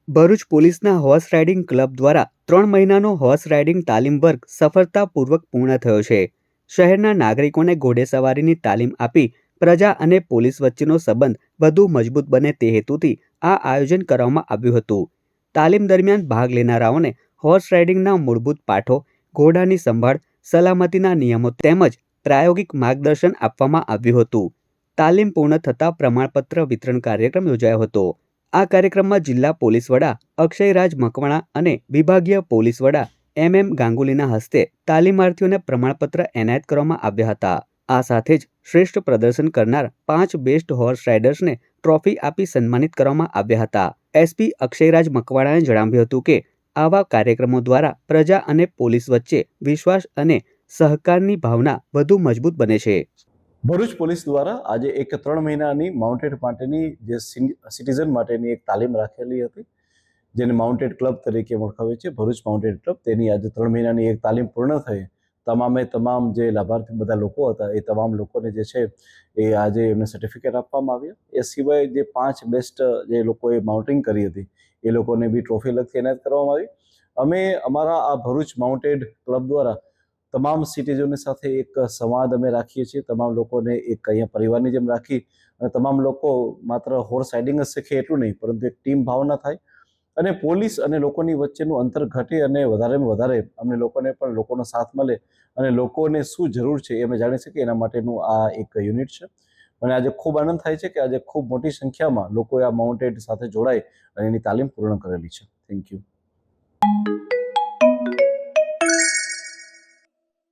ભરૂચ પોલીસના horse riding club દ્વારા 3 મહિનાનો હોર્સ રાઇડિંગ તાલીમ વર્ગ સફળતાપૂર્વક પૂર્ણ થયો છે. શહેરના નાગરિકોને ઘોડેસવારીની તાલીમ આપી પ્રજા અને પોલીસ વચ્ચેનો સંબંધ વધુ મજબૂત બને તે હેતુથી આ આયોજન કરવામાં આવ્યું હતું. તાલીમ દરમિયાન ભાગ લેનારાઓને હોર્સ રાઇડિંગના મૂળભૂત પાઠો, ઘોડાની સંભાળ, સલામતીના નિયમો તેમજ પ્રાયોગિક માર્ગદર્શન આપવામાં આવ્યું હતું. તાલીમ પૂર્ણ થતાં પ્રમાણપત્ર વિતરણ કાર્યક્રમ યોજાયો હતો. આ કાર્યક્રમમાં જિલ્લા પોલીસ વડા અક્ષયરાજ મકવાણા અને વિભાગીય પોલીસ વડા એમ ગાંગુલીના હસ્તે તાલીમાર્થીઓને પ્રમાણપત્ર એનાયત કરવામાં આવ્યા હતા. આ સાથે જ શ્રેષ્ઠ પ્રદર્શન કરનાર 5 બેસ્ટ હોર્સ રાઇડર્સને ટ્રોફી આપી સન્માનિત કરવામાં આવ્યા હતા. એસપી અક્ષયરાજ મકવાણાએ જણાવ્યું હતું કે આવા કાર્યક્રમો દ્વારા પ્રજા અને પોલીસ વચ્ચે વિશ્વાસ અને સહકારની ભાવના વધુ મજબૂત બને છે. ભરૂચ પોલીસ દ્વારા આજે એક 3 મહિનાની માઉન્ટેડ માટેની જે સિટીઝન માટેની એક તાલીમ રાખેલી હતી, જેને માઉન્ટેડ ક્લબ તરીકે ઓળખાવે છે, ભરૂચ માઉન્ટેડ ક્લબ. તેની આજે 3 મહિનાની એક તાલીમ પૂર્ણ થઈ. તમામ જે લાભાર્થી બધા લોકો હતા એ તમામ લોકોને જે છે એ આજે એમને સર્ટિફિકેટ આપવામાં આવ્યા. એ સિવાય જે 5 બેસ્ટ જે લોકોએ માઉન્ટિંગ કરી હતી એ લોકોને બી ટ્રોફી અલગથી એનાયત કરવામાં આવી. અમે અમારા આ ભરૂચ માઉન્ટેડ ક્લબ દ્વારા તમામ સિટીઝનોની સાથે એક સંવાદ અમે રાખીએ છીએ. તમામ લોકોને એક અહીંયા પરિવારની જેમ રાખી અને તમામ લોકો માત્ર હોર્સ રાઇડિંગ જ શીખે એટલું નહીં, પરંતુ એક ટીમ ભાવના થાય અને પોલીસ અને લોકોની વચ્ચેનું અંતર ઘટે અને વધારેમાં વધારે અમને લોકોને પણ લોકોનો સાથ મળે અને લોકોને શું જરૂર છે એ અમે જાણી શકીએ, એના માટેનું આ એક યુનિટ છે. મને આજે ખૂબ આનંદ થાય છે કે આજે ખૂબ મોટી સંખ્યામાં લોકોએ આ માઉન્ટેડ સાથે જોડાઈ અને એની તાલીમ પૂર્ણ કરેલી છે. Thank you.